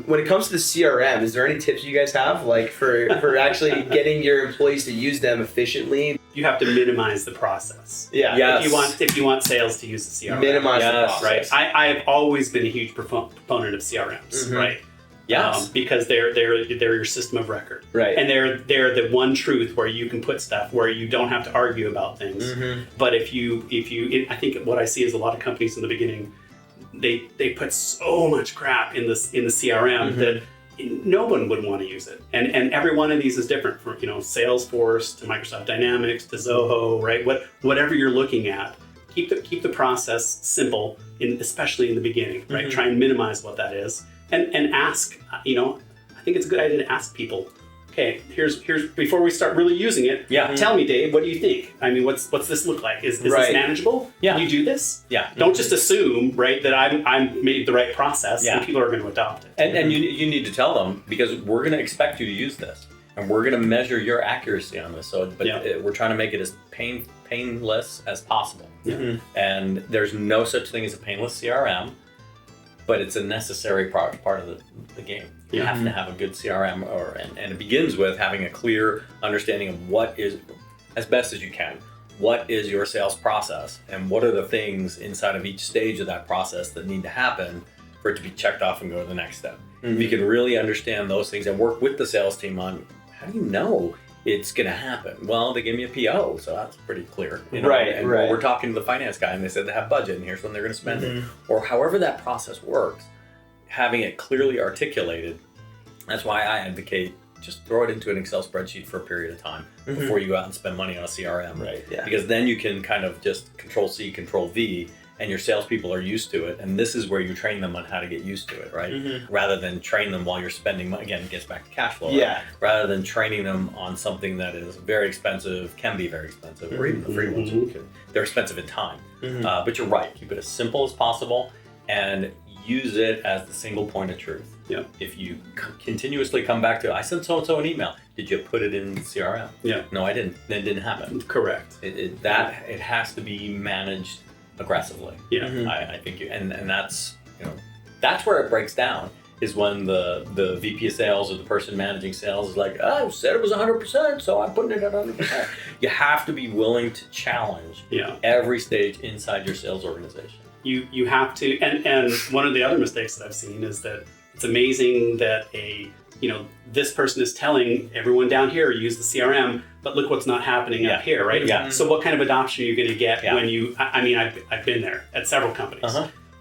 When it comes to the CRM, is there any tips you guys have, like for actually getting your employees to use them efficiently? You have to minimize the process. Yeah. Yes. If you want sales to use the CRM, Minimize the process. Right. I have always been a huge proponent of CRMs. Right. Yes. Because they're your system of record. Right. And they're the one truth where you can put stuff where you don't have to argue about things. But if you I think what I see is a lot of companies in the beginning, they put so much crap in the CRM that no one would want to use it. And every one of these is different, from Salesforce to Microsoft Dynamics to Zoho, right? Whatever you're looking at, keep the process simple, especially in the beginning, right? Try and minimize what that is. And ask, I think it's a good idea to ask people, okay, here's before we start really using it, tell me, Dave, what do you think? I mean, what's this look like? Is this manageable? Yeah. Can you do this? Yeah. Don't just assume, right, that I'm made the right process and people are going to adopt it. And you need to tell them, because we're going to expect you to use this, and we're going to measure your accuracy on this. So, we're trying to make it as painless as possible. And there's no such thing as a painless CRM. But it's a necessary part of the game. You have to have a good CRM, and it begins with having a clear understanding of what is, as best as you can, what is your sales process, and what are the things inside of each stage of that process that need to happen for it to be checked off and go to the next step. If you can really understand those things and work with the sales team on, how do you know it's going to happen? Well, they gave me a PO, so that's pretty clear. Right. We're talking to the finance guy, and they said they have budget, and here's when they're going to spend it. Or however that process works, having it clearly articulated. That's why I advocate just throw it into an Excel spreadsheet for a period of time before you go out and spend money on a CRM. Right. Yeah. Because then you can kind of just Control-C, Control-V, and your salespeople are used to it, and this is where you train them on how to get used to it, right? Rather than train them while you're spending money. Again, it gets back to cash flow. Yeah. Right? Rather than training them on something that is very expensive, can be very expensive, or even the free ones, they're expensive in time. But you're right, keep it as simple as possible, and use it as the single point of truth. Yeah. If you continuously come back to, I sent so-and-so an email, did you put it in CRM? Yeah. No, I didn't. Then it didn't happen. Correct. It has to be managed aggressively. Yeah. I think and that's that's where it breaks down, is when the VP of sales or the person managing sales is like, oh, I said it was 100%, so I'm putting it at 100%. You have to be willing to challenge every stage inside your sales organization. You have to, and one of the other mistakes that I've seen is that it's amazing that this person is telling everyone down here use the CRM, but look what's not happening up here, right? Yeah. So what kind of adoption are you going to get when you? I mean, I've been there at several companies,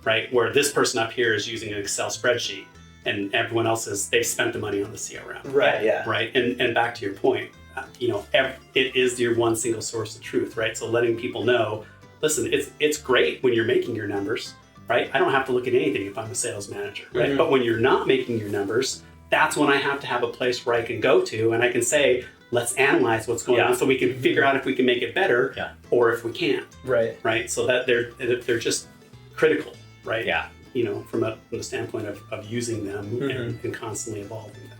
right, where this person up here is using an Excel spreadsheet, and everyone else they've spent the money on the CRM, Right. Yeah. right, and back to your point, it is your one single source of truth, right? So letting people know, listen, it's great when you're making your numbers, right? I don't have to look at anything if I'm a sales manager, right? But when you're not making your numbers, that's when I have to have a place where I can go to and I can say, let's analyze what's going on so we can figure out if we can make it better or if we can't. Right. Right. So that they're just critical, right? Yeah. From the standpoint of using them and constantly evolving them.